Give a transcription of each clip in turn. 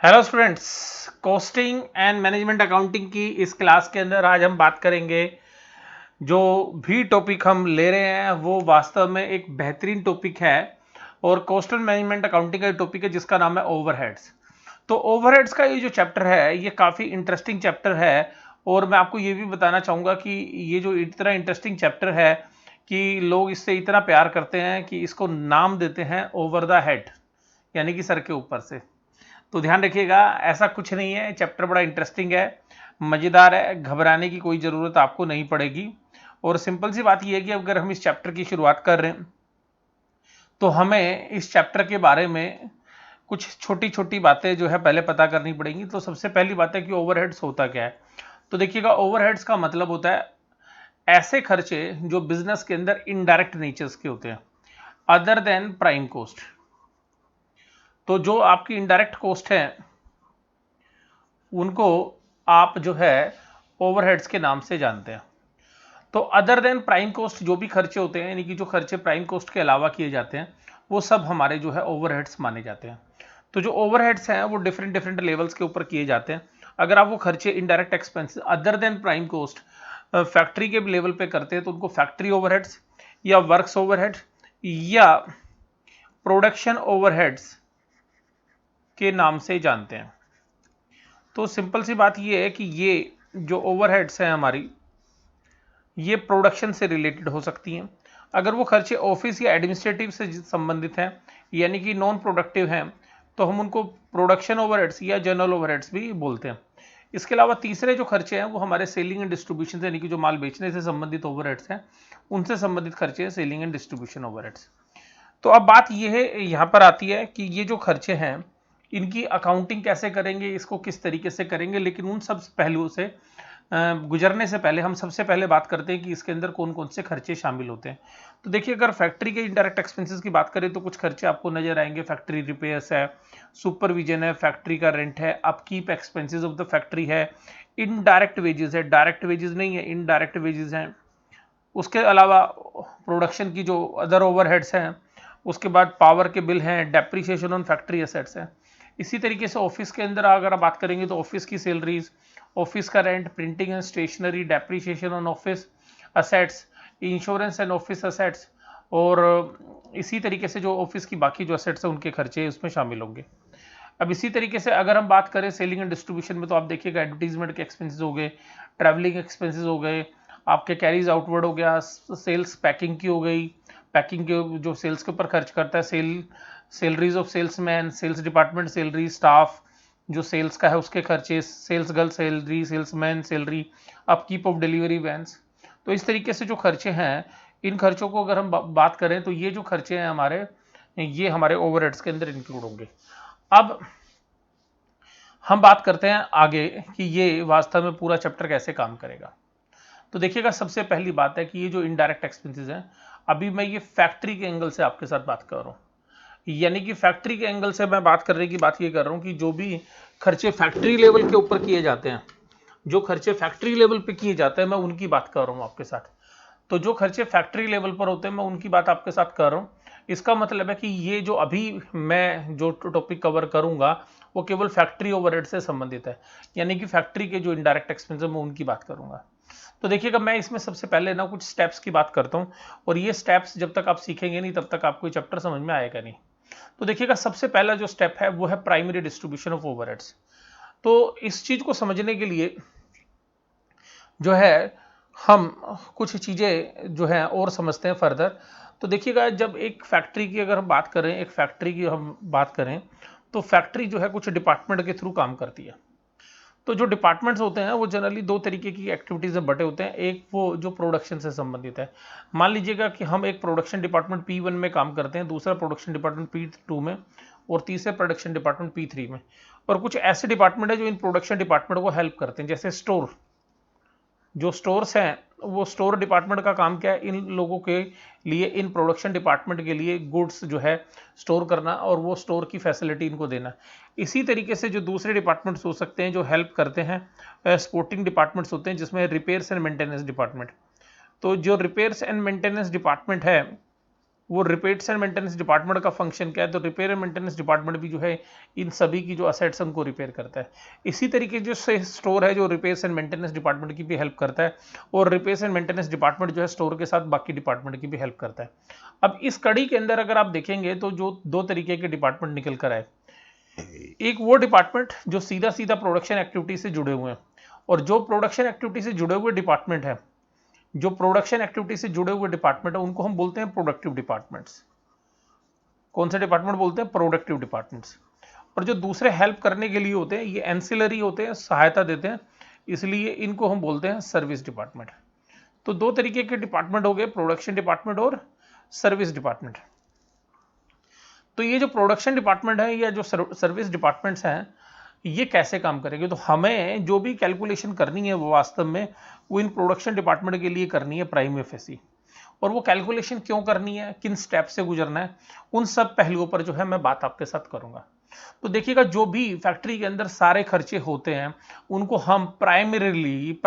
Hello students, costing and management accounting की इस class के अंदर आज हम बात करेंगे। जो भी टॉपिक हम ले रहे हैं वो वास्तव में एक बेहतरीन टॉपिक है और कॉस्ट एंड मैनेजमेंट अकाउंटिंग का टॉपिक है जिसका नाम है ओवरहेड्स। तो ओवरहेड्स का ये जो चैप्टर है ये काफ़ी इंटरेस्टिंग चैप्टर है और मैं आपको ये भी बताना चाहूँगा कि ये जो इतना इंटरेस्टिंग चैप्टर है कि लोग इससे इतना प्यार करते हैं कि इसको नाम देते हैं ओवर द हेड, यानी कि सर के ऊपर से। तो ध्यान रखिएगा, ऐसा कुछ नहीं है, चैप्टर बड़ा इंटरेस्टिंग है, मज़ेदार है, घबराने की कोई ज़रूरत आपको नहीं पड़ेगी। और सिंपल सी बात यह है कि अगर हम इस चैप्टर की शुरुआत कर रहे हैं तो हमें इस चैप्टर के बारे में कुछ छोटी छोटी बातें जो है पहले पता करनी पड़ेंगी। तो सबसे पहली बात है कि ओवरहेड्स होता क्या है। तो देखिएगा, ओवरहेड्स का मतलब होता है ऐसे खर्चे जो बिजनेस के अंदर इनडायरेक्ट नेचर्स के होते हैं, अदर देन प्राइम कॉस्ट। तो जो आपकी इनडायरेक्ट कॉस्ट है उनको आप जो है ओवरहेड्स के नाम से जानते हैं। तो अदर देन प्राइम कॉस्ट जो भी खर्चे होते हैं, यानी कि जो खर्चे प्राइम कॉस्ट के अलावा किए जाते हैं, वो सब हमारे जो है ओवरहेड्स माने जाते हैं। तो जो ओवरहेड्स हैं वो डिफरेंट डिफरेंट लेवल्स के ऊपर किए जाते हैं। अगर आप वो खर्चे indirect expenses other than prime cost factory के लेवल पे करते हैं तो उनको फैक्ट्री ओवरहेड्स या वर्क्स ओवरहेड या प्रोडक्शन ओवरहेड्स के नाम से जानते हैं। तो सिंपल सी बात ये है कि ये जो ओवरहेड्स हैं हमारी, ये प्रोडक्शन से रिलेटेड हो सकती हैं। अगर वो खर्चे ऑफिस या एडमिनिस्ट्रेटिव से संबंधित हैं, यानी कि नॉन प्रोडक्टिव हैं, तो हम उनको प्रोडक्शन ओवरहेड्स या जनरल ओवरहेड्स भी बोलते हैं। इसके अलावा तीसरे जो खर्चे हैं वो हमारे सेलिंग एंड डिस्ट्रीब्यूशन से, यानी कि जो माल बेचने से संबंधित ओवरहेड्स हैं, उनसे संबंधित खर्चे हैं सेलिंग एंड डिस्ट्रीब्यूशन ओवरहेड्स। तो अब बात ये है यहाँ पर आती है कि ये जो खर्चे हैं इनकी अकाउंटिंग कैसे करेंगे, इसको किस तरीके से करेंगे। लेकिन उन सब पहलुओं से गुजरने से पहले हम सबसे पहले बात करते हैं कि इसके अंदर कौन कौन से खर्चे शामिल होते हैं। तो देखिए, अगर फैक्ट्री के इनडायरेक्ट एक्सपेंसेस की बात करें तो कुछ खर्चे आपको नजर आएंगे। फैक्ट्री रिपेयर्स है, सुपरविजन है, फैक्ट्री का रेंट है, upkeep expenses of the factory है, इनडायरेक्ट वेजेस है, डायरेक्ट वेजेस नहीं है, इनडायरेक्ट वेजेस हैं। उसके अलावा प्रोडक्शन की जो अदर ओवरहेड्स हैं, उसके बाद पावर के बिल हैं, डेप्रीशिएशन ऑन फैक्ट्री एसेट्स हैं। इसी तरीके से ऑफिस के अंदर अगर आप बात करेंगे तो ऑफिस की सैलरीज, ऑफिस का rent, printing and stationery, depreciation on office assets, insurance and office assets, और इसी तरीके से जो ऑफिस की बाकी जो असेट्स हैं उनके खर्चे उसमें शामिल होंगे। अब इसी तरीके से अगर हम बात करें सेलिंग एंड डिस्ट्रीब्यूशन में, तो आप देखिएगा एडवर्टीजमेंट के एक्सपेंसेस हो गए, ट्रैवलिंग एक्सपेंसेस हो गए, आपके कैरीज आउटवर्ड हो गया, सेल्स पैकिंग की हो गई, पैकिंग के जो सेल्स के ऊपर खर्च करता है, salaries of salesman, sales department salary, staff जो सेल्स का है उसके खर्चे, sales girl salary, salesman salary, upkeep of delivery vans. तो इस तरीके से जो खर्चे हैं, इन खर्चों को अगर हम बात करें तो ये जो खर्चे हैं हमारे, ये हमारे ओवरहेड्स के अंदर इंक्लूड होंगे। अब हम बात करते हैं आगे कि ये वास्तव में पूरा चैप्टर कैसे काम करेगा। तो देखिएगा, सबसे पहली बात है कि ये जो इनडायरेक्ट एक्सपेंसेस हैं, अभी मैं ये फैक्ट्री के एंगल से आपके साथ बात कर रहा हूँ। यानी कि फैक्ट्री के एंगल से मैं बात करने की बात ये कर रहा हूँ कि जो भी खर्चे फैक्ट्री लेवल के ऊपर किए जाते हैं, जो खर्चे फैक्ट्री लेवल पे किए जाते हैं, मैं उनकी बात कर रहा हूँ आपके साथ। तो जो खर्चे फैक्ट्री लेवल पर होते हैं मैं उनकी बात आपके साथ कर रहा हूँ। इसका मतलब है कि ये जो अभी मैं जो टॉपिक कवर करूंगा वो केवल फैक्ट्री ओवरहेड से संबंधित है, यानी कि फैक्ट्री के जो इनडायरेक्ट एक्सपेंसेस मैं उनकी बात करूंगा। तो देखिएगा, मैं इसमें सबसे पहले ना कुछ स्टेप्स की बात करता हूँ, और ये स्टेप्स जब तक आप सीखेंगे नहीं तब तक आपको ये चैप्टर समझ में आएगा नहीं। तो देखिएगा, सबसे पहला जो स्टेप है वो है प्राइमरी डिस्ट्रीब्यूशन ऑफ ओवरहेड्स। तो इस चीज को समझने के लिए जो है हम कुछ चीज़ें जो है और समझते हैं फर्दर। तो देखिएगा, जब एक फैक्ट्री की अगर हम बात करें, एक फैक्ट्री की हम बात करें, तो फैक्ट्री जो है कुछ डिपार्टमेंट के थ्रू काम करती है। तो जो डिपार्टमेंट्स होते हैं वो जनरली दो तरीके की एक्टिविटीज़ में बटे होते हैं। एक वो जो प्रोडक्शन से संबंधित है, मान लीजिएगा कि हम एक प्रोडक्शन डिपार्टमेंट P1 में काम करते हैं, दूसरा प्रोडक्शन डिपार्टमेंट P2 में, और तीसरे प्रोडक्शन डिपार्टमेंट P3 में। और कुछ ऐसे डिपार्टमेंट है जो इन प्रोडक्शन डिपार्टमेंट को हेल्प करते हैं, जैसे स्टोर। जो स्टोर्स हैं, वो स्टोर डिपार्टमेंट का काम क्या है, इन लोगों के लिए, इन प्रोडक्शन डिपार्टमेंट के लिए गुड्स जो है स्टोर करना और वो स्टोर की फैसिलिटी इनको देना। इसी तरीके से जो दूसरे डिपार्टमेंट्स हो सकते हैं जो हेल्प करते हैं, स्पोर्टिंग डिपार्टमेंट्स होते हैं, जिसमें रिपेयर्स एंड मेंटेनेंस डिपार्टमेंट। तो जो रिपेयर्स एंड मेंटेनेंस डिपार्टमेंट है वो रिपेयर्स एंड मेंटेनेंस डिपार्टमेंट का फंक्शन क्या है, तो रिपेयर एंड मेंटेनेंस डिपार्टमेंट भी जो है इन सभी की जो असेट्स उनको रिपेयर करता है। इसी तरीके जो स्टोर है जो रिपेयर्स एंड मेंटेनेंस डिपार्टमेंट की भी हेल्प करता है, और रिपेयर्स एंड मेंटेनेंस डिपार्टमेंट जो है स्टोर के साथ बाकी डिपार्टमेंट की भी हेल्प करता है। अब इस कड़ी के अंदर अगर आप देखेंगे तो जो दो तरीके के डिपार्टमेंट निकल कर आए, एक वो डिपार्टमेंट जो सीधा सीधा प्रोडक्शन एक्टिविटी से जुड़े हुए हैं, और जो प्रोडक्शन एक्टिविटी से जुड़े हुए डिपार्टमेंट है, जो प्रोडक्शन एक्टिविटी से जुड़े हुए डिपार्टमेंट है उनको हम बोलते हैं प्रोडक्टिव डिपार्टमेंट्स। कौन से डिपार्टमेंट बोलते हैं? Productive departments. और जो दूसरे हेल्प करने के लिए होते हैं ये एंसिलरी होते हैं, सहायता देते हैं, इसलिए इनको हम बोलते हैं सर्विस डिपार्टमेंट। तो दो तरीके के डिपार्टमेंट हो गए, प्रोडक्शन डिपार्टमेंट और सर्विस डिपार्टमेंट। तो ये जो प्रोडक्शन डिपार्टमेंट है या जो सर्विस डिपार्टमेंट्स हैं ये कैसे काम करेंगे, तो हमें जो भी कैलकुलेशन करनी है वो वास्तव में वो इन प्रोडक्शन डिपार्टमेंट के लिए करनी है प्राइम एफएसी। और वो कैलकुलेशन क्यों करनी है, किन स्टेप से गुजरना है, उन सब पहलुओं पर जो है मैं बात आपके साथ करूंगा। तो देखिएगा जो भी फैक्ट्री के अंदर सारे खर्चे होते हैं उनको हम प्राइमरीली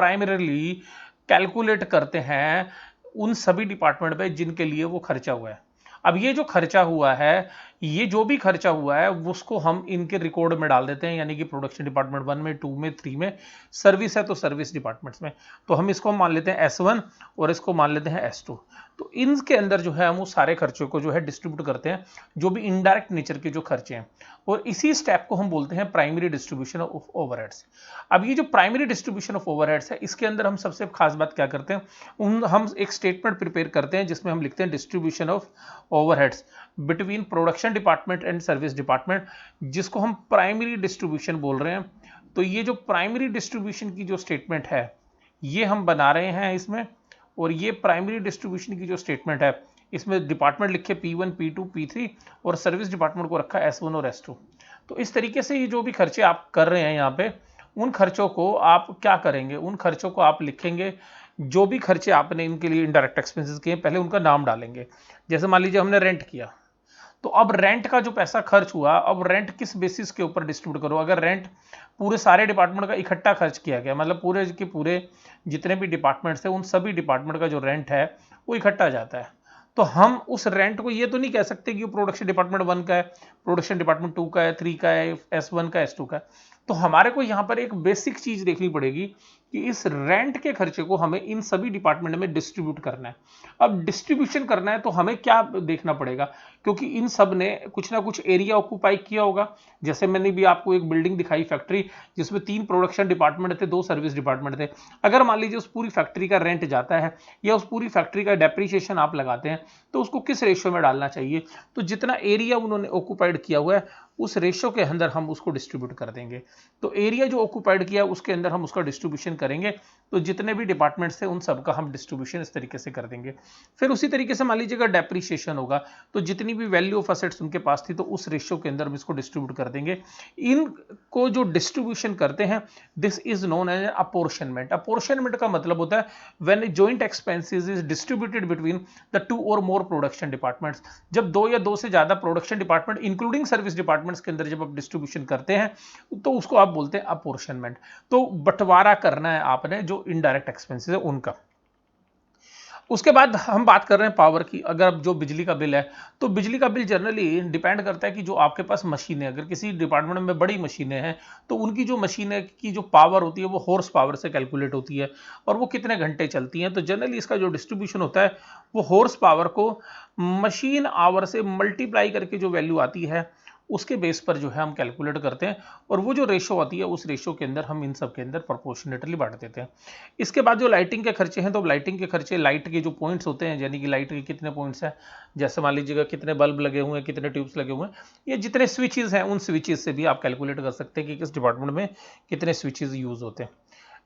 कैलकुलेट करते हैं उन सभी डिपार्टमेंट पे जिनके लिए वो खर्चा हुआ है। अब ये जो खर्चा हुआ है, ये जो भी खर्चा हुआ है उसको हम इनके रिकॉर्ड में डाल देते हैं, यानी कि प्रोडक्शन डिपार्टमेंट 1 में, 2 में, 3 में, सर्विस है तो सर्विस डिपार्टमेंट्स में। तो हम इसको मान लेते हैं S1 और इसको मान लेते हैं S2। तो इनके अंदर जो है हम वो सारे खर्चों को जो है डिस्ट्रीब्यूट करते हैं, जो भी इनडायरेक्ट नेचर के जो खर्चे हैं, और इसी स्टेप को हम बोलते हैं प्राइमरी डिस्ट्रीब्यूशन ऑफ ओवरहेड्स। अब ये जो प्राइमरी डिस्ट्रीब्यूशन ऑफ ओवरहेड्स है इसके अंदर हम सबसे खास बात क्या करते हैं, हम एक स्टेटमेंट प्रिपेयर करते हैं जिसमें हम लिखते हैं distribution of overheads between production department and service department, जिसको हम प्राइमरी डिस्ट्रीब्यूशन बोल रहे हैं। तो ये जो प्राइमरी डिस्ट्रीब्यूशन की जो स्टेटमेंट है ये हम बना रहे हैं इसमें, और ये प्राइमरी डिस्ट्रीब्यूशन की जो स्टेटमेंट है इसमें डिपार्टमेंट लिखे P1, P2, P3 और सर्विस डिपार्टमेंट को रखा S1 और S2। तो इस तरीके से ये जो भी खर्चे आप कर रहे हैं यहाँ पे, उन खर्चों को आप क्या करेंगे, उन खर्चों को आप लिखेंगे, जो भी खर्चे आपने इनके लिए इनडायरेक्ट एक्सपेंसेस किए पहले उनका नाम डालेंगे। जैसे मान लीजिए हमने रेंट किया, तो अब रेंट का जो पैसा खर्च हुआ, अब रेंट किस बेसिस के ऊपर डिस्ट्रीब्यूट करो। अगर रेंट पूरे सारे डिपार्टमेंट का इकट्ठा खर्च किया गया, मतलब पूरे के पूरे जितने भी डिपार्टमेंट्स हैं उन सभी डिपार्टमेंट का जो रेंट है वो इकट्ठा जाता है, तो हम उस रेंट को ये तो नहीं कह सकते कि वो प्रोडक्शन डिपार्टमेंट 1 का है, प्रोडक्शन डिपार्टमेंट 2 का है, 3 का है, S1 का, S2 का है। तो हमारे को यहाँ पर एक बेसिक चीज देखनी पड़ेगी कि इस रेंट के खर्चे को हमें इन सभी डिपार्टमेंट में डिस्ट्रीब्यूट करना है। अब डिस्ट्रीब्यूशन करना है तो हमें क्या देखना पड़ेगा, क्योंकि इन सब ने कुछ ना कुछ एरिया ऑक्यूपाई किया होगा। जैसे मैंने भी आपको एक बिल्डिंग दिखाई फैक्ट्री, जिसमें 3 प्रोडक्शन डिपार्टमेंट थे, 2 सर्विस डिपार्टमेंट थे। अगर मान लीजिए उस पूरी फैक्ट्री का रेंट जाता है या उस पूरी फैक्ट्री का डेप्रीशिएशन आप लगाते हैं, तो उसको किस रेशियो में डालना चाहिए, तो जितना एरिया उन्होंने ऑक्यूपाइड किया हुआ है उस रेशियो के अंदर हम उसको डिस्ट्रीब्यूट कर देंगे। तो एरिया जो ऑक्यूपाइड किया है उसके अंदर हम उसका डिस्ट्रीब्यूशन करेंगे, तो जितने भी डिपार्टमेंट्स थे उन सब का हम डिस्ट्रीब्यूशन इस तरीके से कर देंगे। फिर उसी तरीके से मान लीजिएगा डेप्रीशिएशन होगा, तो जितनी भी वैल्यू ऑफ असेट्स उनके पास थी तो उस रेशियो के अंदर हम इसको डिस्ट्रीब्यूट कर देंगे। इनको जो डिस्ट्रीब्यूशन करते हैं this is known as apportionment. Apportionment का मतलब होता है when joint expenses is distributed between the 2 और मोर प्रोडक्शन डिपार्टमेंट्स। जब 2 या 2 से ज्यादा production department including service departments के अंदर जब आप डिस्ट्रीब्यूशन करते हैं तो उसको आप बोलते हैं अपॉर्शनमेंट। तो बंटवारा करना है आपने जो इनडायरेक्ट एक्सपेंसेस है उनका। उसके बाद हम बात कर रहे हैं पावर की। अगर जो बिजली का बिल है तो बिजली का बिल जनरली डिपेंड करता है कि जो आपके पास मशीनें, अगर किसी डिपार्टमेंट में बड़ी मशीनें हैं तो उनकी जो मशीनें की जो पावर होती है वो हॉर्स पावर से कैलकुलेट होती है और वो कितने घंटे चलती हैं। तो जनरली इसका जो डिस्ट्रीब्यूशन होता है वो हॉर्स पावर को मशीन आवर से मल्टीप्लाई करके जो वैल्यू आती है उसके बेस पर जो है हम कैलकुलेट करते हैं, और वो जो रेशो आती है उस रेशो के अंदर हम इन सब के अंदर प्रोपोर्शनेटली बांट देते हैं। इसके बाद जो लाइटिंग के खर्चे हैं, तो लाइटिंग के खर्चे लाइट के जो पॉइंट्स होते हैं, यानी कि लाइट के कितने पॉइंट्स हैं, जैसे मान लीजिएगा कितने बल्ब लगे हुए हैं, कितने ट्यूब्स लगे हुए हैं, ये जितने स्विचेस हैं उन स्विचेस से भी आप कैलकुलेट कर सकते हैं कि किस डिपार्टमेंट में कितने स्विचेस यूज होते हैं।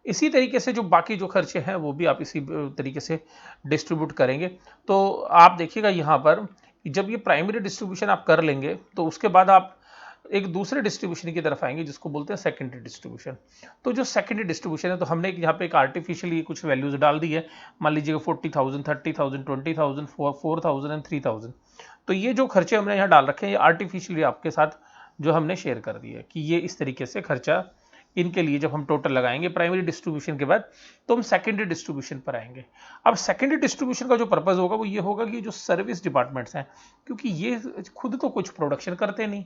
इसी तरीके से जो बाकी जो खर्चे हैं वो भी आप इसी तरीके से डिस्ट्रीब्यूट करेंगे। तो आप देखिएगा यहाँ पर जब ये प्राइमरी डिस्ट्रीब्यूशन आप कर लेंगे तो उसके बाद आप एक दूसरे डिस्ट्रीब्यूशन की तरफ आएंगे जिसको बोलते हैं सेकेंडरी डिस्ट्रीब्यूशन। तो जो सेकेंडरी डिस्ट्रीब्यूशन है तो हमने यहाँ पे एक आर्टिफिशियली कुछ वैल्यूज डाल दी है, मान लीजिएगा 40,000, 30,000, 20,000, 4,000 एंड 3,000। तो ये जो खर्चे हमने यहाँ डाल रखे हैं ये आर्टिफिशियली आपके साथ जो हमने शेयर कर दिए कि ये इस तरीके से खर्चा इनके लिए जब हम टोटल लगाएंगे प्राइमरी डिस्ट्रीब्यूशन के बाद, तो हम सेकेंडरी डिस्ट्रीब्यूशन पर आएंगे। अब सेकेंडरी डिस्ट्रीब्यूशन का जो पर्पस होगा वो ये होगा कि जो सर्विस डिपार्टमेंट्स हैं, क्योंकि ये खुद तो कुछ प्रोडक्शन करते नहीं,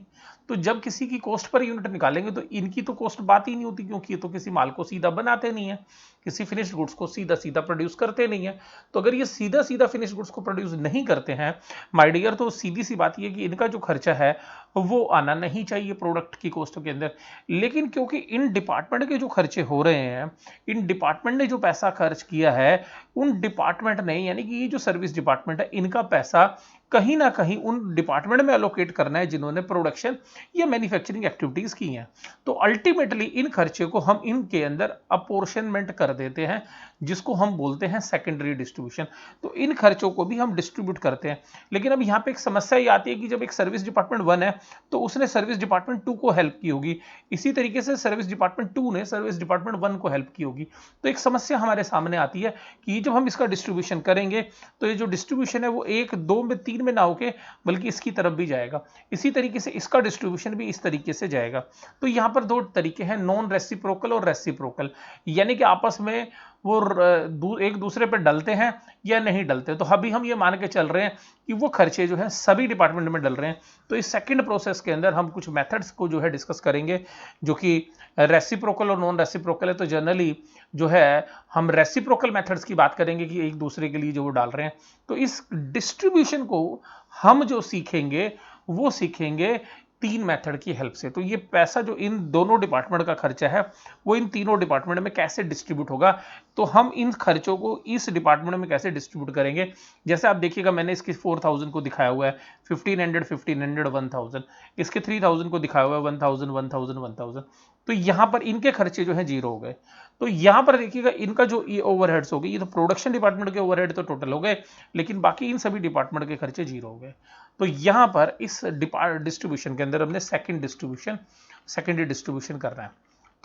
तो जब किसी की कॉस्ट पर यूनिट निकालेंगे तो इनकी तो कॉस्ट बात ही नहीं होती, क्योंकि ये तो किसी माल को सीधा बनाते नहीं है, किसी फिनिश्ड गुड्स को सीधा सीधा प्रोड्यूस करते नहीं है। तो अगर ये सीधा सीधा फिनिश्ड गुड्स को प्रोड्यूस नहीं करते हैं माय डियर, तो सीधी सी बात ये कि इनका जो खर्चा है वो आना नहीं चाहिए प्रोडक्ट की कॉस्ट के अंदर। लेकिन क्योंकि इन डिपार्टमेंट के जो खर्चे हो रहे हैं, इन डिपार्टमेंट ने जो पैसा खर्च किया है, उन डिपार्टमेंट ने, यानी कि ये जो सर्विस डिपार्टमेंट है, इनका पैसा कहीं ना कहीं उन डिपार्टमेंट में एलोकेट करना है जिन्होंने प्रोडक्शन या मैन्युफैक्चरिंग एक्टिविटीज की हैं। तो अल्टीमेटली इन खर्चे को हम इनके अंदर अपोर्शनमेंट कर देते हैं, जिसको हम बोलते हैं सेकेंडरी डिस्ट्रीब्यूशन। तो इन खर्चों को भी हम डिस्ट्रीब्यूट करते हैं। लेकिन अब यहाँ पे एक समस्या ये आती है कि जब एक सर्विस डिपार्टमेंट 1 है तो उसने सर्विस डिपार्टमेंट 2 को हेल्प की होगी, इसी तरीके से सर्विस डिपार्टमेंट 2 ने सर्विस डिपार्टमेंट 1 को हेल्प की होगी। तो एक समस्या हमारे सामने आती है कि जब हम इसका डिस्ट्रीब्यूशन करेंगे तो ये जो डिस्ट्रीब्यूशन है वो 1, 2 में 3 में ना होके बल्कि इसकी तरफ भी जाएगा। इसी तरीके से इसका डिस्ट्रीब्यूशन भी इस तरीके से जाएगा। तो यहां पर दो तरीके हैं, नॉन रेसिप्रोकल और रेसिप्रोकल, यानी कि आपस में वो एक दूसरे पर डलते हैं या नहीं डलते। तो अभी हम ये मान के चल रहे हैं कि वो खर्चे जो है सभी डिपार्टमेंट में डल रहे हैं। तो इस सेकंड प्रोसेस के अंदर हम कुछ मेथड्स को जो है डिस्कस करेंगे जो कि रेसिप्रोकल और नॉन रेसिप्रोकल है। तो जनरली जो है हम रेसिप्रोकल मेथड्स की बात करेंगे कि एक दूसरे के लिए जो वो डाल रहे हैं। तो इस डिस्ट्रीब्यूशन को हम जो सीखेंगे वो सीखेंगे 3 मेथड की हेल्प से। तो ये पैसा जो इन दोनों डिपार्टमेंट का खर्चा है वो इन तीनों डिपार्टमेंट में कैसे डिस्ट्रीब्यूट होगा, तो हम इन खर्चों को इस डिपार्टमेंट में कैसे डिस्ट्रीब्यूट करेंगे। जैसे आप देखिएगा मैंने इसकी 4000 को दिखाया हुआ है, 1500 1500 1000, इसके 3000 को दिखाया हुआ है 1000 1000 1000। तो यहां पर इनके खर्चे जो है जीरो हो गए। तो यहां पर देखिएगा इनका जो ये ओवरहेड्स हो गए, ये तो प्रोडक्शन डिपार्टमेंट के ओवरहेड तो टोटल हो गए, लेकिन बाकी इन सभी डिपार्टमेंट के खर्चे जीरो हो गए। तो यहां पर इस डिस्ट्रीब्यूशन के अंदर हमने सेकेंडरी डिस्ट्रीब्यूशन करना है।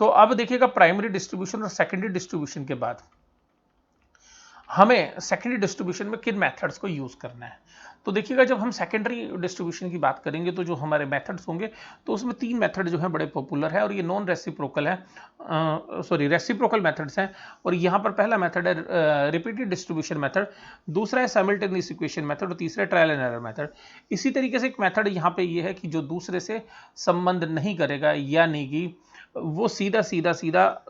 तो अब देखिएगा प्राइमरी डिस्ट्रीब्यूशन और सेकेंडरी डिस्ट्रीब्यूशन के बाद हमें सेकेंडरी डिस्ट्रीब्यूशन में किन मेथड्स को यूज करना है। तो देखिएगा जब हम सेकेंडरी डिस्ट्रीब्यूशन की बात करेंगे तो जो हमारे मेथड्स होंगे तो उसमें 3 मेथड जो है बड़े पॉपुलर है और ये नॉन रेसिप्रोकल है, रेसिप्रोकल मेथड्स हैं। और यहाँ पर पहला मेथड है रिपीटेड डिस्ट्रीब्यूशन मेथड, दूसरा है साइमल्टेनियस इक्वेशन मेथड और तीसरा ट्रायल एंड एरर मेथड। इसी तरीके से एक मेथड यहाँ पे ये है कि जो दूसरे से संबंध नहीं करेगा, यानी कि वो सीधा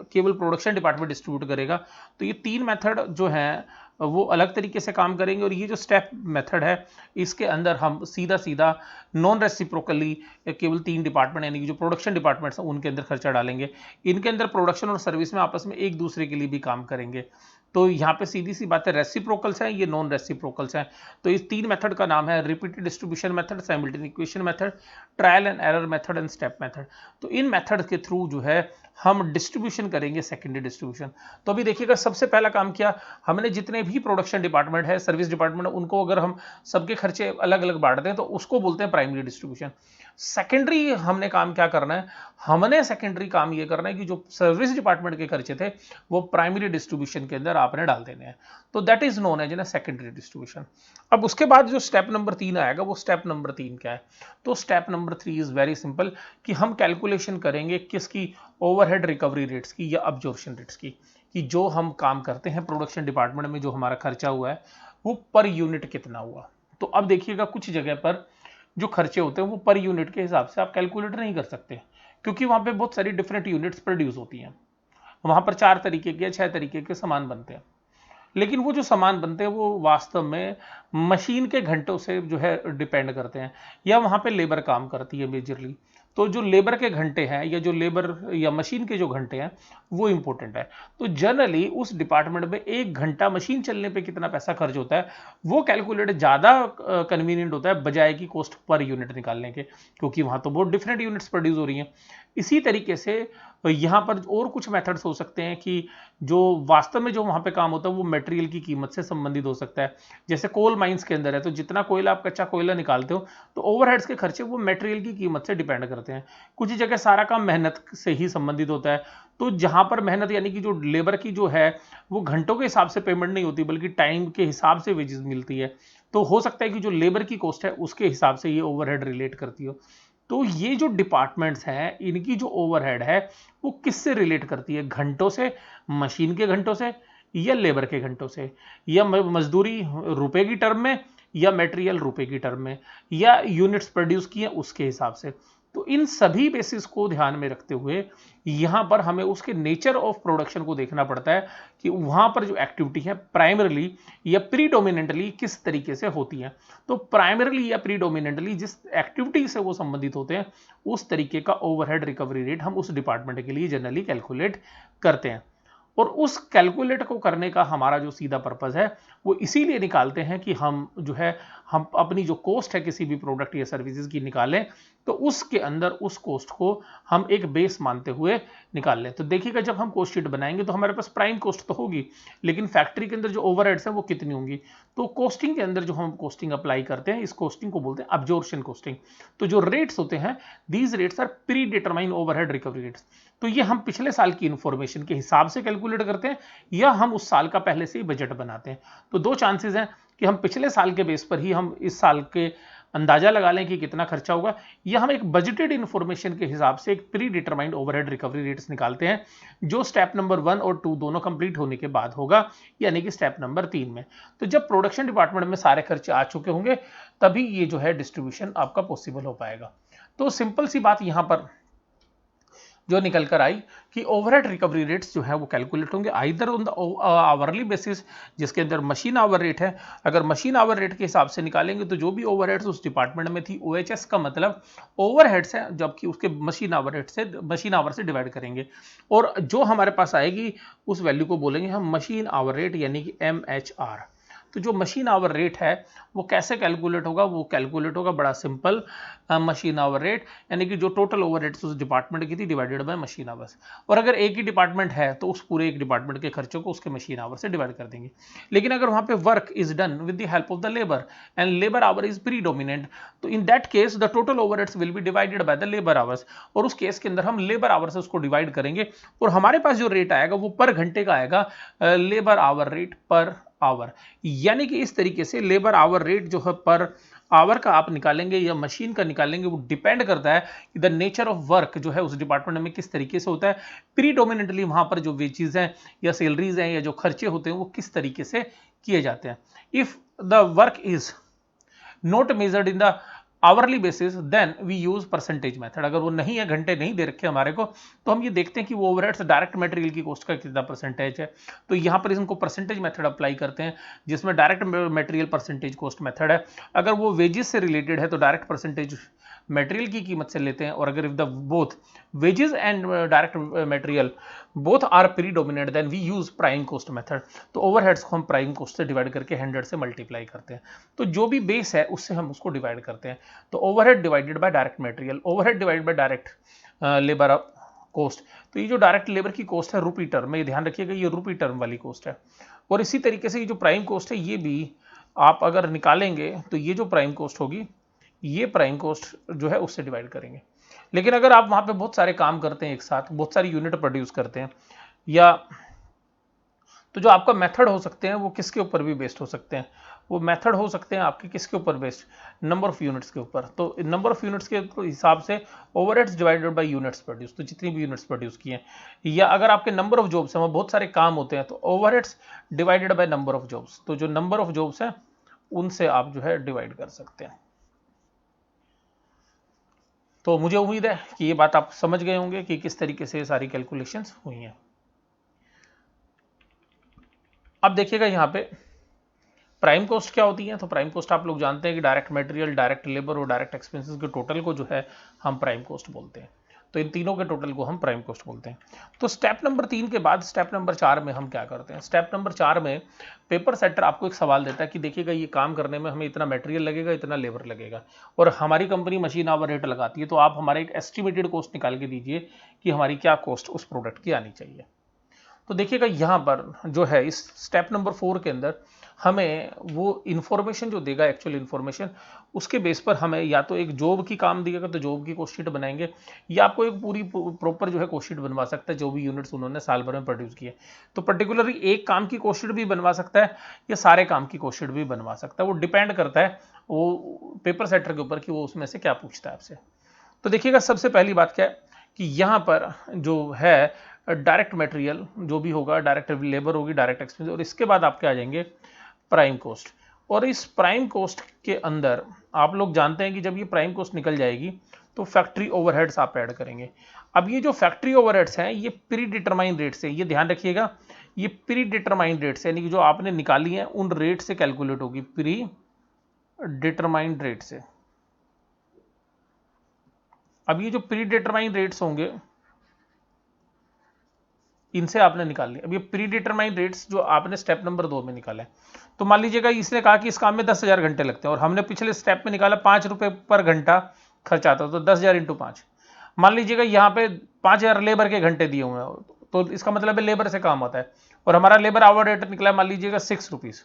केवल प्रोडक्शन डिपार्टमेंट डिस्ट्रीब्यूट करेगा। तो ये 3 मेथड जो हैं वो अलग तरीके से काम करेंगे। और ये जो स्टेप मेथड है इसके अंदर हम सीधा नॉन रेसिप्रोकली केवल 3 डिपार्टमेंट यानी कि जो प्रोडक्शन डिपार्टमेंट्स हैं उनके अंदर खर्चा डालेंगे। इनके अंदर प्रोडक्शन और सर्विस में आपस में एक दूसरे के लिए भी काम करेंगे। तो यहाँ पे सीधी सी बात है, रेसिप्रोकल्स हैं, ये नॉन रेसिप्रोकल्स हैं। तो इस 3 मेथड का नाम है repeated distribution method, simultaneous equation method, trial and error method and step method. तो इन मेथड के थ्रू जो है हम डिस्ट्रीब्यूशन करेंगे सेकेंडरी डिस्ट्रीब्यूशन। तो अभी देखिएगा सबसे पहला काम किया हमने, जितने भी प्रोडक्शन डिपार्टमेंट है, सर्विस डिपार्टमेंट, उनको अगर हम सबके खर्चे अलग अलग बांट दें तो उसको बोलते हैं प्राइमरी डिस्ट्रीब्यूशन। सेकेंडरी हमने काम क्या करना है, हमने सेकेंडरी काम ये करना है कि जो सर्विस डिपार्टमेंट के खर्चे थे वो प्राइमरी डिस्ट्रीब्यूशन के अंदर आपने डाल देने हैं। तो that is known as secondary distribution. अब उसके बाद जो स्टेप नंबर 3 आएगा, वो स्टेप नंबर 3 क्या है। तो step number 3 is very simple कि हम कैलकुलेशन करेंगे किसकी, ओवरहेड रिकवरी रेट्स की या अब्जॉर्प्शन रेट्स की, कि जो हम काम करते हैं प्रोडक्शन डिपार्टमेंट में जो हमारा खर्चा हुआ है वो पर यूनिट कितना हुआ। तो अब देखिएगा कुछ जगह पर जो खर्चे होते हैं वो पर यूनिट के हिसाब से आप कैलकुलेट नहीं कर सकते, क्योंकि वहां पे बहुत सारी डिफरेंट यूनिट्स प्रोड्यूस होती हैं। वहां पर 4 तरीके के 6 तरीके के सामान बनते हैं, लेकिन वो जो सामान बनते हैं वो वास्तव में मशीन के घंटों से जो है डिपेंड करते हैं, या वहां पे लेबर काम करती है मेजरली। तो जो लेबर के घंटे हैं या जो लेबर या मशीन के जो घंटे हैं वो इंपॉर्टेंट है। तो जनरली उस डिपार्टमेंट में 1 घंटा मशीन चलने पे कितना पैसा खर्च होता है वो कैलकुलेट ज़्यादा कन्वीनियंट होता है बजाय की कॉस्ट पर यूनिट निकालने के, क्योंकि वहाँ तो बहुत डिफरेंट यूनिट्स प्रोड्यूस हो रही हैं। इसी तरीके से यहाँ पर और कुछ मेथड्स हो सकते हैं कि जो वास्तव में जो वहाँ पे काम होता है वो मटेरियल की कीमत से संबंधित हो सकता है। जैसे कोल माइंस के अंदर है तो जितना कोयला आप कच्चा कोयला निकालते हो तो ओवरहेड्स के खर्चे वो मटेरियल की कीमत से डिपेंड करते हैं। कुछ जगह सारा काम मेहनत से ही संबंधित होता है, तो जहां पर मेहनत यानी कि जो लेबर की जो है वो घंटों के हिसाब से पेमेंट नहीं होती बल्कि टाइम के हिसाब से वेजेस मिलती है। तो हो सकता है कि जो लेबर की कॉस्ट है उसके हिसाब से ये ओवरहेड रिलेट करती हो। तो ये जो डिपार्टमेंट्स हैं इनकी जो ओवरहेड है वो किससे रिलेट करती है, घंटों से, मशीन के घंटों से, या लेबर के घंटों से, या मजदूरी रुपए की टर्म में, या मटेरियल रुपए की टर्म में, या यूनिट्स प्रोड्यूस किए उसके हिसाब से। तो इन सभी बेसिस को ध्यान में रखते हुए यहां पर हमें उसके नेचर ऑफ प्रोडक्शन को देखना पड़ता है कि वहां पर जो एक्टिविटी है प्राइमरली या प्रीडोमिनेंटली किस तरीके से होती है। तो प्राइमरली या प्रीडोमिनेंटली जिस एक्टिविटी से वो संबंधित होते हैं उस तरीके का ओवरहेड रिकवरी रेट हम उस डिपार्टमेंट के लिए जनरली कैलकुलेट करते हैं। और उस कैलकुलेट को करने का हमारा जो सीधा पर्पस है वो इसीलिए निकालते हैं कि हम जो है हम अपनी जो कॉस्ट है किसी भी प्रोडक्ट या सर्विसेज की निकालें तो उसके अंदर उस कॉस्ट को हम एक बेस मानते हुए निकाल लें। तो देखिएगा जब हम कॉस्ट शीट बनाएंगे तो हमारे पास प्राइम कॉस्ट तो होगी, लेकिन फैक्ट्री के अंदर जो ओवरहेड्स हैं वो कितनी होंगी। तो कॉस्टिंग के अंदर जो हम कॉस्टिंग अप्लाई करते हैं इस कॉस्टिंग को बोलते हैं अब्जॉर्प्शन कॉस्टिंग। तो जो रेट्स होते हैं these rates are predetermine overhead recovery rates. तो ये हम पिछले साल की इंफॉर्मेशन के हिसाब से कैलकुलेट करते हैं या हम उस साल का पहले से ही बजट बनाते हैं। तो दो चांसेस हैं कि हम पिछले साल के बेस पर ही हम इस साल के अंदाजा लगा लें कि कितना खर्चा होगा, या हम एक बजटेड इंफॉर्मेशन के हिसाब से एक pre determined overhead recovery rates निकालते हैं जो स्टेप नंबर 1 और 2 दोनों कंप्लीट होने के बाद होगा, यानी कि स्टेप नंबर 3 में। तो जब प्रोडक्शन डिपार्टमेंट में सारे खर्चे आ चुके होंगे तभी ये जो है डिस्ट्रीब्यूशन आपका पॉसिबल हो पाएगा। तो सिंपल सी बात यहां पर जो निकल कर आई कि ओवरहेड रिकवरी रेट्स जो है वो कैलकुलेट होंगे either on the hourly basis जिसके अंदर मशीन आवर रेट है। अगर मशीन आवर रेट के हिसाब से निकालेंगे तो जो भी ओवरहेड्स उस डिपार्टमेंट में थी OHS का मतलब ओवरहेड्स है, जबकि उसके मशीन आवर रेट से मशीन आवर से डिवाइड करेंगे और जो हमारे पास आएगी उस वैल्यू को बोलेंगे हम मशीन आवर रेट यानी कि MHR। तो जो मशीन आवर रेट है वो कैसे कैलकुलेट होगा, वो कैलकुलेट होगा बड़ा सिंपल, मशीन आवर रेट यानी कि जो टोटल ओवर रेट्स उस डिपार्टमेंट की थी डिवाइडेड बाय मशीन आवर्स। और अगर एक ही डिपार्टमेंट है तो उस पूरे एक डिपार्टमेंट के खर्चों को उसके मशीन आवर से डिवाइड कर देंगे। लेकिन अगर वहां पे work is done with the help of the labour and labour hour is predominant तो in that case the total over rates will be divided by the labour hours. और उस केस के अंदर हम लेबर आवर से उसको divide करेंगे और हमारे पास जो रेट आएगा वो पर घंटे का आएगा, labour hour rate per hour. यानी कि इस तरीके से लेबर आवर रेट जो है पर आवर का आप निकालेंगे या मशीन का निकालेंगे वो डिपेंड करता है कि द नेचर ऑफ वर्क जो है उस डिपार्टमेंट में किस तरीके से होता है। प्रीडोमिनेंटली वहां पर जो वेजेस हैं या सैलरीज हैं या जो खर्चे होते हैं वो किस तरीके से किए जाते हैं। If the work is not measured in the hourly basis then we use percentage method. अगर वो नहीं है, घंटे नहीं दे रखे हमारे को, तो हम ये देखते हैं कि वो ओवरहेड्स डायरेक्ट मटेरियल की कॉस्ट का कितना परसेंटेज है। तो यहां पर इनको परसेंटेज मेथड अप्लाई करते हैं जिसमें direct material percentage cost method है। अगर वो वेजेस से रिलेटेड है तो डायरेक्ट परसेंटेज मटेरियल की कीमत से लेते हैं, और अगर if the both wages and direct material both are predominant then we use prime cost method. तो ओवरहेड्स को हम प्राइम कॉस्ट से डिवाइड करके 100 से मल्टीप्लाई करते हैं। तो जो भी बेस है उससे हम उसको डिवाइड करते हैं। तो overhead divided by direct material, overhead divided by direct labour cost. तो ये जो डायरेक्ट लेबर की कॉस्ट है रुपी टर्म में, ध्यान रखिएगा ये रुपी टर्म वाली कॉस्ट है। और इसी तरीके से ये जो प्राइम कॉस्ट है ये भी आप अगर निकालेंगे तो ये जो प्राइम कॉस्ट होगी ये प्राइम कॉस्ट जो है उससे डिवाइड करेंगे। लेकिन अगर आप वहां पे बहुत सारे काम करते हैं एक साथ, बहुत सारी यूनिट प्रोड्यूस करते हैं, या तो जो आपका मेथड हो सकते हैं वो किसके ऊपर भी बेस्ड हो सकते हैं। वो मेथड हो सकते हैं आपके किसके ऊपर बेस्ड, नंबर ऑफ यूनिट्स के ऊपर। तो नंबर ऑफ यूनिट्स के हिसाब से overheads divided by units produce, तो जितनी भी यूनिट्स प्रोड्यूस की हैं, या अगर आपके नंबर ऑफ जॉब्स हैं, बहुत सारे काम होते हैं, तो overheads divided by number of jobs. तो जो नंबर ऑफ जॉब्स हैं उनसे आप जो है डिवाइड कर सकते हैं। तो मुझे उम्मीद है कि ये बात आप समझ गए होंगे कि किस तरीके से सारी कैलकुलेशंस हुई हैं। अब देखिएगा यहाँ पे प्राइम कॉस्ट क्या होती है। तो प्राइम कॉस्ट आप लोग जानते हैं कि डायरेक्ट मटेरियल, डायरेक्ट लेबर और डायरेक्ट एक्सपेंसेस के टोटल को जो है हम प्राइम कॉस्ट बोलते हैं। तो इन तीनों के टोटल को हम प्राइम कॉस्ट बोलते हैं। तो स्टेप नंबर 3 के बाद स्टेप नंबर 4 में हम क्या करते हैं। स्टेप नंबर 4 में पेपर सेटर आपको एक सवाल देता है कि देखिएगा ये काम करने में हमें इतना मटेरियल लगेगा, इतना लेबर लगेगा, और हमारी कंपनी मशीन आवर रेट लगाती है, तो आप हमारा एक एस्टिमेटेड कॉस्ट निकाल के दीजिए कि हमारी क्या कॉस्ट उस प्रोडक्ट की आनी चाहिए। तो देखिएगा यहाँ पर जो है इस स्टेप नंबर 4 के अंदर हमें वो इन्फॉर्मेशन जो देगा, एक्चुअल इन्फॉर्मेशन, उसके बेस पर हमें या तो एक जॉब की काम दिएगा तो जॉब की कॉस्ट शीट बनाएंगे, या आपको एक पूरी प्रॉपर जो है कॉस्ट शीट बनवा सकता है जो भी यूनिट्स उन्होंने साल भर में प्रोड्यूस किए। तो पर्टिकुलरली एक काम की कॉस्ट शीट भी बनवा सकता है या सारे काम की कॉस्ट शीट भी बनवा सकता है, वो डिपेंड करता है वो पेपर सेटर के ऊपर कि वो उसमें से क्या पूछता है आपसे। तो देखिएगा सबसे पहली बात क्या है कि यहाँ पर जो है डायरेक्ट मटेरियल जो भी होगा, डायरेक्ट लेबर होगी, डायरेक्ट एक्सपेंस, और इसके बाद आपके आ जाएंगे प्राइम कोस्ट। और इस प्राइम कोस्ट के अंदर आप लोग जानते हैं कि जब ये प्राइम कोस्ट निकल जाएगी तो फैक्ट्री ओवरहेड्स आप ऐड करेंगे। अब ये जो फैक्ट्री ओवरहेड्स हैं ये प्री डिटरमाइन रेट से, ये ध्यान रखिएगा, ये प्री डिटरमाइन रेट से यानी कि जो आपने निकाली है उन रेट से कैलकुलेट होगी, प्री डिटरमाइंड रेट से। अब ये जो प्री डिटरमाइंड रेट्स होंगे इनसे आपने निकाल लिया। अब ये प्री डिटरमाइंड रेट्स जो आपने स्टेप नंबर 2 में निकाला है, तो मान लीजिएगा इसने कहा कि इस काम में 10,000 घंटे लगते हैं और हमने पिछले स्टेप में निकाला 5 रुपए पर घंटा खर्च आता है, तो 10,000 इंटू 5। मान लीजिएगा यहाँ पे 5,000 लेबर के घंटे दिए हुए हैं, तो इसका मतलब है लेबर से काम होता है और हमारा लेबर आवर रेट निकला है मान लीजिएगा 6 रुपीज़।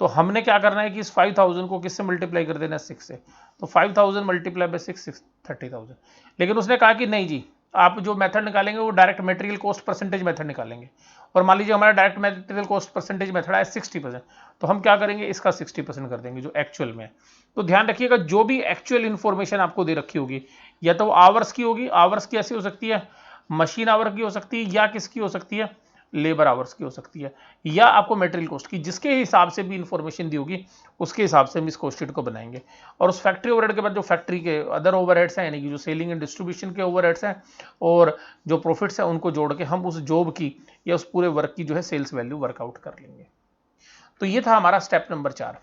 तो हमने क्या करना है कि इस 5,000 को किससे मल्टीप्लाई कर देना है, 6 से। तो 5,000 मल्टीप्लाई बाय 6, 30,000। लेकिन उसने कहा कि नहीं जी, आप जो मेथड निकालेंगे वो direct material cost percentage method निकालेंगे, और मान लीजिए हमारा direct material cost percentage method है 60%, तो हम क्या करेंगे, इसका 60% कर देंगे जो एक्चुअल में। तो ध्यान रखिएगा जो भी एक्चुअल इंफॉर्मेशन आपको दे रखी होगी, या तो आवर्स की होगी, आवर्स की ऐसी हो सकती है, मशीन आवर की हो सकती है, या किसकी हो सकती है, लेबर आवर्स की हो सकती है, या आपको मटेरियल कॉस्ट की, जिसके हिसाब से भी इंफॉर्मेशन दी होगी उसके हिसाब से हम इस कॉस्ट शीट को बनाएंगे। और उस फैक्ट्री ओवरहेड के बाद जो फैक्ट्री के अदर ओवरहेड्स हैं, यानी कि जो सेलिंग एंड डिस्ट्रीब्यूशन के ओवरहेड्स हैं और जो प्रॉफिट्स हैं, उनको जोड़ के हम उस जॉब की या उस पूरे वर्क की जो है सेल्स वैल्यू वर्कआउट कर लेंगे। तो ये था हमारा स्टेप नंबर 4।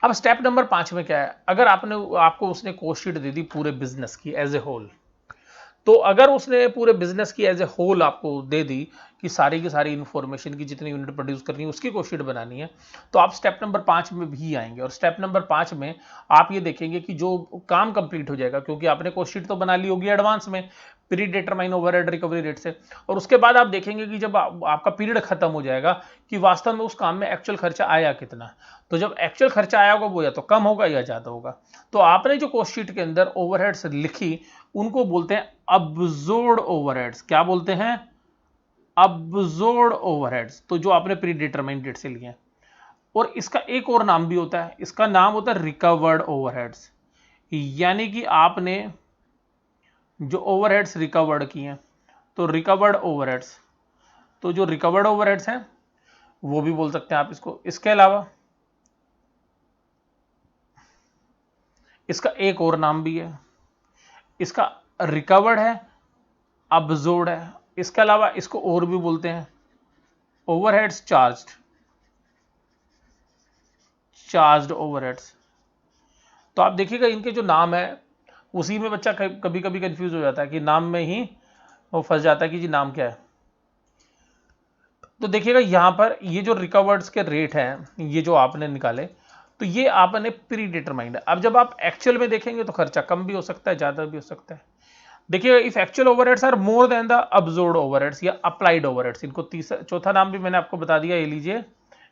अब स्टेप नंबर 5 में क्या है, अगर आपको उसने कॉस्ट शीट दे दी पूरे बिजनेस की एज ए होल, तो अगर उसने पूरे बिजनेस की एज ए होल आपको दे दी कि सारी की सारी इंफॉर्मेशन की जितनी यूनिट प्रोड्यूस करनी है उसकी कॉस्ट शीट बनानी है, तो आप स्टेप नंबर 5 में भी आएंगे। और स्टेप नंबर 5 में आप ये देखेंगे कि जो काम कंप्लीट हो जाएगा, क्योंकि आपने कॉस्ट शीट तो बना ली होगी एडवांस में pre determine overhead recovery rate से, और उसके बाद आप देखेंगे कि जब आपका पीरियड खत्म हो जाएगा कि वास्तव में उस काम में एक्चुअल खर्चा आया कितना। तो जब एक्चुअल खर्चा आया होगा वो या तो कम होगा या ज्यादा होगा। तो आपने जो कॉस्ट शीट के अंदर ओवरहेड्स लिखी उनको बोलते हैं अब्जॉर्ब्ड ओवरहेड्स। क्या बोलते हैं, अब्जॉर्ब्ड ओवरहेड्स। तो जो आपने प्री डिटरमाइंड रेट से लिए हैं, और इसका एक और नाम भी होता है, इसका नाम होता है रिकवर्ड ओवरहेड्स। यानी कि आपने जो ओवरहेड्स रिकवर्ड किए हैं, तो रिकवर्ड ओवरहेड्स, तो जो रिकवर्ड ओवरहेड्स हैं वो भी बोल सकते हैं आप इसको। इसके अलावा इसका एक और नाम भी है, इसका रिकवर्ड है, अब्जॉर्ब्ड है। इसके अलावा इसको और भी बोलते हैं ओवरहेड्स चार्ज्ड ओवरहेड्स। तो आप देखिएगा इनके जो नाम है उसी में बच्चा कभी कभी कंफ्यूज हो जाता है कि नाम में ही वो फंस जाता है कि जी नाम क्या है। तो देखिएगा यहां पर ये जो रिकवर्ड्स के रेट हैं ये जो आपने निकाले, तो ये आपने प्री डिटरमाइंड है। अब जब आप एक्चुअल में देखेंगे तो खर्चा कम भी हो सकता है, ज्यादा भी हो सकता है। देखिए if actual overheads are more than the absorbed overheads या अप्लाइड ओवरहेड्स, इनको चौथा नाम भी मैंने आपको बता दिया, ये लीजिए।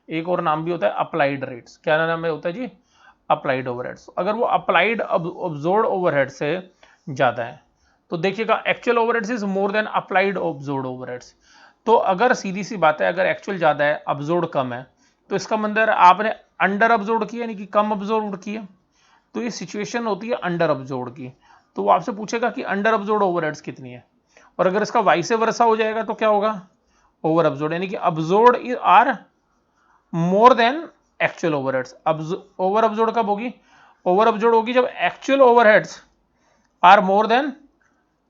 एक और नाम भी होता है अप्लाइड रेट्स। क्या नाम है होता है जी, अप्लाइड ओवरहेड्स। अगर वो अप्लाइड अब्जॉर्ब्ड ओवरहेड से ज्यादा है, तो देखिएगा actual overheads is more than applied absorbed overheads. तो अगर सीधी सी बात है, अगर एक्चुअल ज्यादा है अब्जॉर्ब्ड कम है, तो इसका मतलब आपने अंडर अब्जॉर्ब्ड किया, यानी कि कम अब्जॉर्ब्ड किया। तो ये सिचुएशन होती है अंडर अब्जॉर्ब्ड की। तो वो आपसे पूछेगा कि अंडर अब्जॉर्ब्ड ओवरहेड्स कितनी है, और अगर इसका वाइस वर्सा हो जाएगा तो क्या होगा, ओवर अब्जॉर्ब्ड, यानी कि absorbed are more than actual overheads. Over absorbed कब होगी, ओवर अब्जॉर्ब्ड होगी जब actual overheads are more than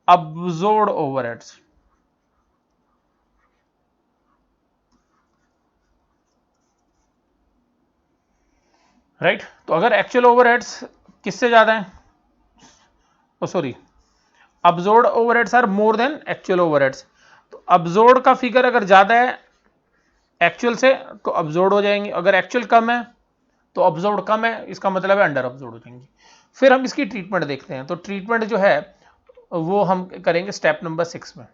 absorbed overheads. Right. तो अगर एक्चुअल ओवरहेड्स किससे ज्यादा है, sorry, absorbed overheads are more than actual overheads, तो अब्जॉर्ब्ड का फिगर अगर ज्यादा है एक्चुअल से तो अब्जॉर्ब्ड हो जाएंगे, अगर एक्चुअल कम है तो अब्जॉर्ब्ड कम है, इसका मतलब है अंडर अब्जॉर्ब्ड हो जाएंगी। फिर हम इसकी ट्रीटमेंट देखते हैं। तो ट्रीटमेंट जो है वो हम करेंगे स्टेप नंबर 6 में।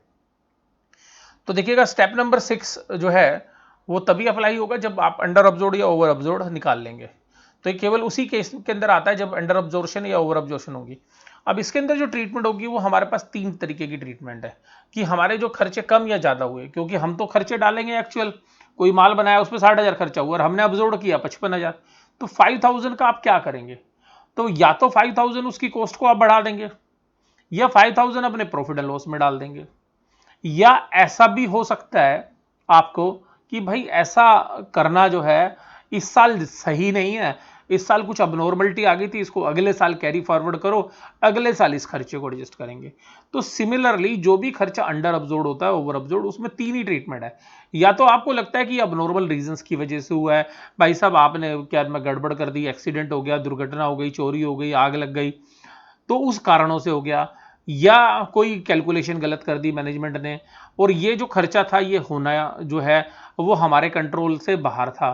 तो देखिएगा स्टेप नंबर 6 जो है वो तभी अप्लाई होगा जब आप अंडर अब्जॉर्ब्ड या ओवर अब्जॉर्ब्ड निकाल लेंगे। तो ये केवल उसी केस के अंदर आता है जब अंडर अब्जॉर्प्शन या ओवर अब्जॉर्प्शन होगी। अब इसके अंदर जो ट्रीटमेंट होगी वो हमारे पास 3 तरीके की ट्रीटमेंट है कि हमारे जो खर्चे कम या ज्यादा हुए, क्योंकि हम तो खर्चे डालेंगे एक्चुअल, कोई माल बनाया उसमें 60,000 खर्चा हुआ और हमने अब्जॉर्ब किया 55,000, तो 5,000 का आप क्या करेंगे, तो या तो 5000 उसकी कॉस्ट को आप बढ़ा देंगे, या 5000 अपने प्रॉफिट एंड लॉस में डाल देंगे, या ऐसा भी हो सकता है आपको कि भाई ऐसा करना जो है इस साल सही नहीं है, इस साल कुछ अबनॉर्मलिटी आ गई थी, इसको अगले साल कैरी फॉरवर्ड करो, अगले साल इस खर्चे को एडजस्ट करेंगे। तो सिमिलरली जो भी खर्चा अंडर अब्जॉर्ब होता है, ओवर अब्जॉर्ब, उसमें तीन ही ट्रीटमेंट है। या तो आपको लगता है कि अबनॉर्मल रीजंस की वजह से हुआ है, भाई साहब आपने क्या में गड़बड़ कर दी, एक्सीडेंट हो गया, दुर्घटना हो गई, चोरी हो गई, आग लग गई, तो उस कारणों से हो गया, या कोई कैलकुलेशन गलत कर दी मैनेजमेंट ने, और ये जो खर्चा था ये होना जो है वो हमारे कंट्रोल से बाहर था।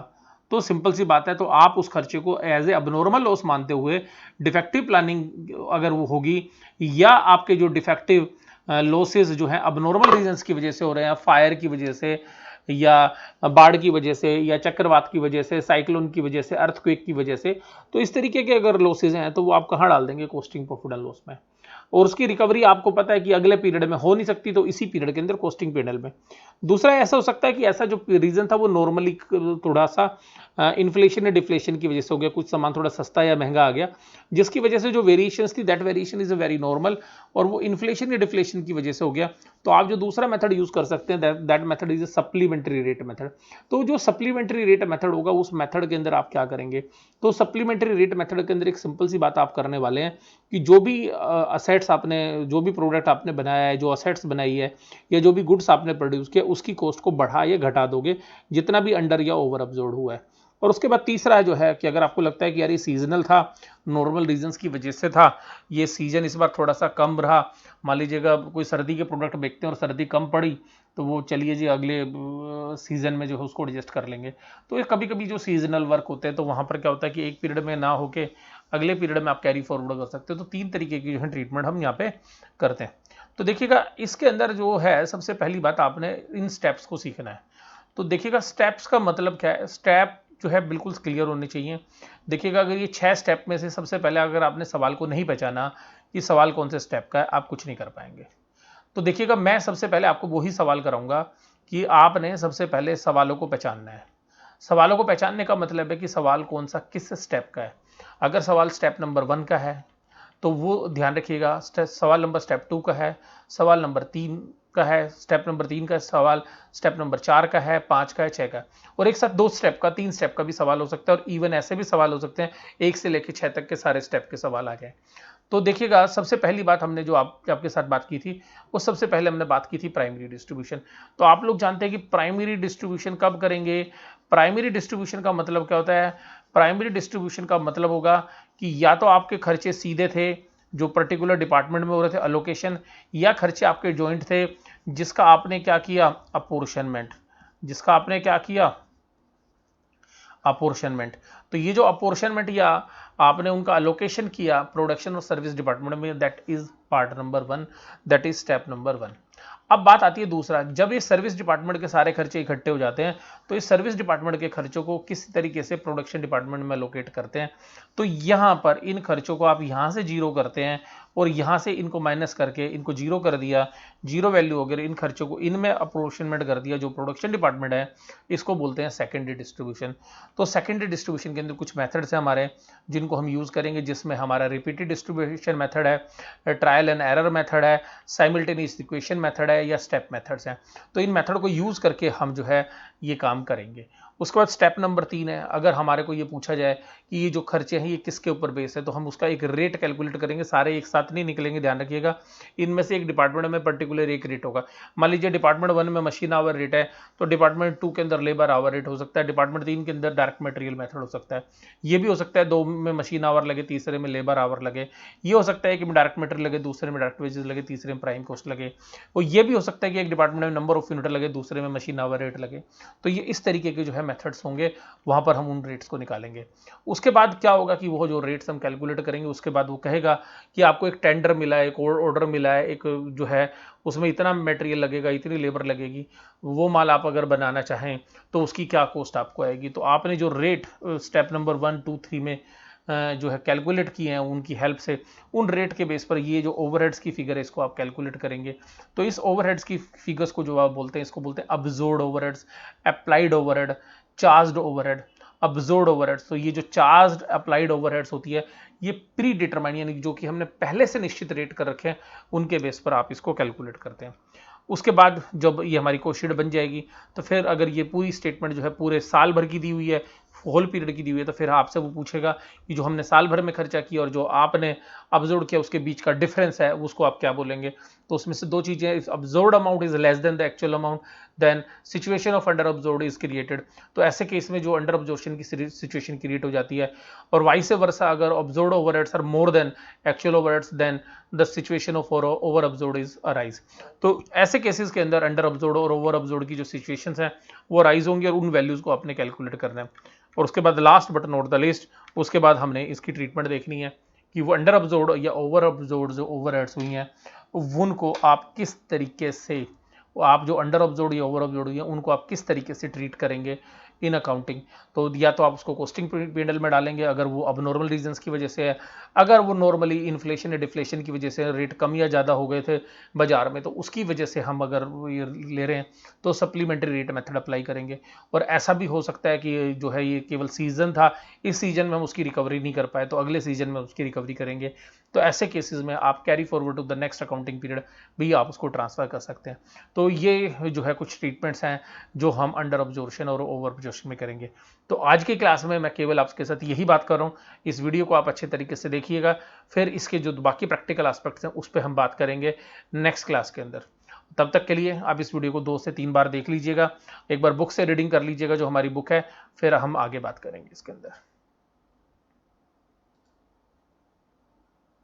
तो सिंपल सी बात है, तो आप उस खर्चे को एज ए अबनॉर्मल लॉस मानते हुए डिफेक्टिव प्लानिंग अगर वो होगी, या आपके जो डिफेक्टिव लॉसेस जो है अबनॉर्मल रीजंस की वजह से हो रहे हैं, फायर की वजह से, या बाढ़ की वजह से, या चक्रवात की वजह से, साइक्लोन की वजह से, अर्थक्वेक की वजह से, तो इस तरीके के अगर लॉसेज हैं तो वो आप कहाँ डाल देंगे, कॉस्टिंग प्रॉफिट एंड लॉस में। और उसकी रिकवरी आपको पता है कि अगले पीरियड में हो नहीं सकती, तो इसी पीरियड के अंदर कॉस्टिंग पीएनएल में। दूसरा ऐसा हो सकता है कि ऐसा जो रीजन था वो नॉर्मली थोड़ा सा इन्फ्लेशन या डिफ्लेशन की वजह से हो गया, कुछ सामान थोड़ा सस्ता या महंगा आ गया, जिसकी वजह से जो वेरिएशंस थी that variation is a very normal, और वो इन्फ्लेशन या डिफ्लेशन की वजह से हो गया। तो आप जो दूसरा मेथड यूज कर सकते हैं, that method is a supplementary rate method. तो जो सप्लीमेंट्री रेट मेथड होगा उस मेथड के अंदर आप क्या करेंगे, तो सप्लीमेंट्री रेट मेथड के अंदर एक सिंपल सी बात आप करने वाले हैं कि जो भी असेट्स आपने, जो भी प्रोडक्ट आपने बनाया है, जो असेट्स बनाई है, या जो भी गुड्स आपने प्रोड्यूस किया, उसकी कॉस्ट को बढ़ा या घटा दोगे जितना भी अंडर या ओवर अब्जॉर्ब हुआ है। और उसके बाद तीसरा जो है कि अगर आपको लगता है कि यार ये सीजनल था, नॉर्मल रीजंस की वजह से था, ये सीजन इस बार थोड़ा सा कम रहा, मान लीजिएगा कोई सर्दी के प्रोडक्ट बेचते हैं और सर्दी कम पड़ी, तो वो चलिए जी अगले सीजन में जो है उसको एडजस्ट कर लेंगे। तो ये कभी कभी जो सीजनल वर्क होते हैं तो वहाँ पर क्या होता है कि एक पीरियड में ना होके अगले पीरियड में आप कैरी फॉरवर्ड कर सकते हो। तो तीन तरीके की जो है ट्रीटमेंट हम यहाँ पे करते हैं। तो देखिएगा इसके अंदर जो है सबसे पहली बात आपने इन स्टेप्स को सीखना है। तो देखिएगा स्टेप्स का मतलब क्या है, स्टेप जो है बिल्कुल क्लियर होने चाहिए। देखिएगा अगर ये 6 स्टेप में से सबसे पहले अगर आपने सवाल को नहीं पहचाना कि सवाल कौन से स्टेप का है, आप कुछ नहीं कर पाएंगे। तो देखिएगा मैं सबसे पहले आपको वही सवाल कराऊंगा कि आपने सबसे पहले सवालों को पहचानना है। सवालों को पहचानने का मतलब है कि सवाल कौन सा किस स्टेप का है। अगर सवाल स्टेप नंबर 1 का है तो वो ध्यान रखिएगा, सवाल नंबर स्टेप 2 का है, सवाल नंबर 3 का है, स्टेप नंबर 3 का सवाल, स्टेप नंबर 4 का है, 5 का है, 6 का है। और एक साथ 2 स्टेप का, 3 स्टेप का भी सवाल हो सकता है, और इवन ऐसे भी सवाल हो सकते हैं 1 से लेकर 6 तक के सारे स्टेप के सवाल आ जाए। तो देखिएगा सबसे पहली बात हमने जो आपके साथ बात की थी, वो सबसे पहले हमने बात की थी प्राइमरी डिस्ट्रीब्यूशन। तो आप लोग जानते हैं कि प्राइमरी डिस्ट्रीब्यूशन कब करेंगे। प्राइमरी डिस्ट्रीब्यूशन का मतलब क्या होता है, प्राइमरी डिस्ट्रीब्यूशन का मतलब होगा कि या तो आपके खर्चे सीधे थे जो पर्टिकुलर डिपार्टमेंट में हो रहे थे अलोकेशन, या खर्चे आपके जॉइंट थे जिसका आपने क्या किया, अपोर्शनमेंट, जिसका आपने क्या किया, अपोर्शनमेंट। तो ये जो अपोर्शनमेंट या आपने उनका अलोकेशन किया प्रोडक्शन और सर्विस डिपार्टमेंट में, that is part number 1, that is step number 1। अब बात आती है दूसरा, जब ये सर्विस डिपार्टमेंट के सारे खर्चे इकट्ठे हो जाते हैं तो इस सर्विस डिपार्टमेंट के खर्चों को किस तरीके से प्रोडक्शन डिपार्टमेंट में लोकेट करते हैं। तो यहां पर इन खर्चों को आप यहां से जीरो करते हैं और यहां से इनको माइनस करके इनको जीरो कर दिया, जीरो वैल्यू वगैरह इन खर्चों को इनमें अप्रोप्रिएट कर दिया। जो प्रोडक्शन डिपार्टमेंट है इसको बोलते हैं सेकेंडरी डिस्ट्रीब्यूशन। तो सेकेंडरी डिस्ट्रीब्यूशन के अंदर कुछ मेथड्स हैं हमारे जिनको हम यूज करेंगे, जिसमें हमारा रिपीटेड डिस्ट्रीब्यूशन मेथड है, ट्रायल एंड एरर मेथड है, साइमल्टेनियस इक्वेशन मेथड है, या स्टेप मेथड्स हैं। तो इन मेथड को यूज करके हम जो है ये काम करेंगे। उसके बाद स्टेप नंबर 3 है, अगर हमारे को ये पूछा जाए कि ये जो खर्चे हैं ये किसके ऊपर बेस है, तो हम उसका एक रेट कैलकुलेट करेंगे। सारे एक साथ नहीं निकलेंगे, ध्यान रखिएगा। इनमें से एक डिपार्टमेंट में पर्टिकुलर एक रेट होगा। मान लीजिए डिपार्टमेंट 1 में मशीन आवर रेट है, तो डिपार्टमेंट 2 के अंदर लेबर आवर रेट हो सकता है, डिपार्टमेंट 3 के अंदर डायरेक्ट मटेरियल मेथड हो सकता है। ये भी हो सकता है 2 में मशीन आवर लगे, तीसरे में लेबर आवर लगे। ये हो सकता है कि डायरेक्ट मटेरियल लगे, दूसरे में डायरेक्ट वेजेस लगे, तीसरे में प्राइम कॉस्ट लगे। और ये भी हो सकता है कि एक डिपार्टमेंट में नंबर ऑफ यूनिट लगे, दूसरे में मशीन आवर रेट लगे। तो ये इस तरीके के जो है मेथड्स होंगे, वहां पर हम उन रेट्स को निकालेंगे। उसके बाद क्या होगा कि वो जो रेट्स हम कैलकुलेट करेंगे उसके बाद वो कहेगा कि आपको एक टेंडर मिला है, एक ऑर्डर मिला है, एक जो है उसमें इतना मटेरियल लगेगा, इतनी लेबर लगेगी, वो माल आप अगर बनाना चाहें तो उसकी क्या कॉस्ट आपको आएगी। तो आपने जो रेट स्टेप नंबर 1, 2, 3 में जो है कैलकुलेट किए हैं उनकी हेल्प से, उन रेट के बेस पर ये जो ओवरहेड्स की फिगर है इसको आप कैलकुलेट करेंगे। तो इस ओवरहेड्स की फिगर्स को जो आप बोलते हैं इसको बोलते हैं absorbed overheads, applied overhead, charged overhead. Absorbed overheads, तो ये जो चार्ज अप्लाइड ओवरहेड्स होती है ये प्री डिटरमाइन यानी जो कि हमने पहले से निश्चित रेट कर रखे हैं उनके बेस पर आप इसको कैलकुलेट करते हैं। उसके बाद जब ये हमारी कोशीट बन जाएगी तो फिर अगर ये पूरी स्टेटमेंट जो है पूरे साल भर की दी हुई है, होल पीरियड की दी हुई है, तो फिर आपसे वो पूछेगा कि जो हमने साल भर में खर्चा किया और जो आपने अब्जॉर्ब किया उसके बीच का डिफरेंस है उसको आप क्या बोलेंगे। तो उसमें से दो चीजें, if absorbed amount is less than the actual amount then situation of under absorbed is created. तो ऐसे केस में जो अंडर अब्जॉर्प्शन की सिचुएशन क्रिएट हो जाती है, और वाइस वर्सा अगर absorbed overheads are more than actual overheads then the situation of over absorbed is arise. तो ऐसे केसेस के अंदर अंडर अब्जॉर्ब्ड और ओवर अब्जॉर्ब्ड की जो सिचुएशंस हैं वो राइज होंगे और उन वैल्यूज को आपने कैलकुलेट करना है। और उसके बाद last but not the list, उसके बाद हमने इसकी ट्रीटमेंट देखनी है कि वो अंडर अब्जॉर्ब्ड या ओवर अब्जॉर्ब्ड जो ओवरहेड्स हुई हैं उनको आप किस तरीके से, आप जो अंडर अब्जॉर्ब्ड या ओवर अब्जॉर्ब्ड हुई हैं उनको आप किस तरीके से ट्रीट करेंगे इन अकाउंटिंग। तो या तो आप उसको कॉस्टिंग P&L में डालेंगे अगर वो अब नॉर्मल रीजंस की वजह से है, अगर वो नॉर्मली इन्फ्लेशन या डिफ्लेशन की वजह से रेट कम या ज़्यादा हो गए थे बाजार में तो उसकी वजह से हम अगर ये ले रहे हैं तो सप्लीमेंट्री रेट मेथड अप्लाई करेंगे। और ऐसा भी हो सकता है कि जो है ये केवल सीजन था, इस सीजन में हम उसकी रिकवरी नहीं कर पाए तो अगले सीजन में उसकी रिकवरी करेंगे। तो ऐसे केसेस में आप carry forward to the next accounting period भी आप उसको ट्रांसफर कर सकते हैं। तो ये जो है कुछ ट्रीटमेंट्स हैं जो हम अंडर अब्जॉर्प्शन और ओवर अब्जॉर्प्शन में करेंगे। तो आज की क्लास में मैं केवल आपके साथ यही बात कर रहा हूँ, इस वीडियो को आप अच्छे तरीके से देखिएगा, फिर इसके जो बाकी प्रैक्टिकल एस्पेक्ट्स हैं उस पर हम बात करेंगे नेक्स्ट क्लास के अंदर। तब तक के लिए आप इस वीडियो को 2 से 3 बार देख लीजिएगा, एक बार बुक से रीडिंग कर लीजिएगा जो हमारी बुक है, फिर हम आगे बात करेंगे इसके अंदर।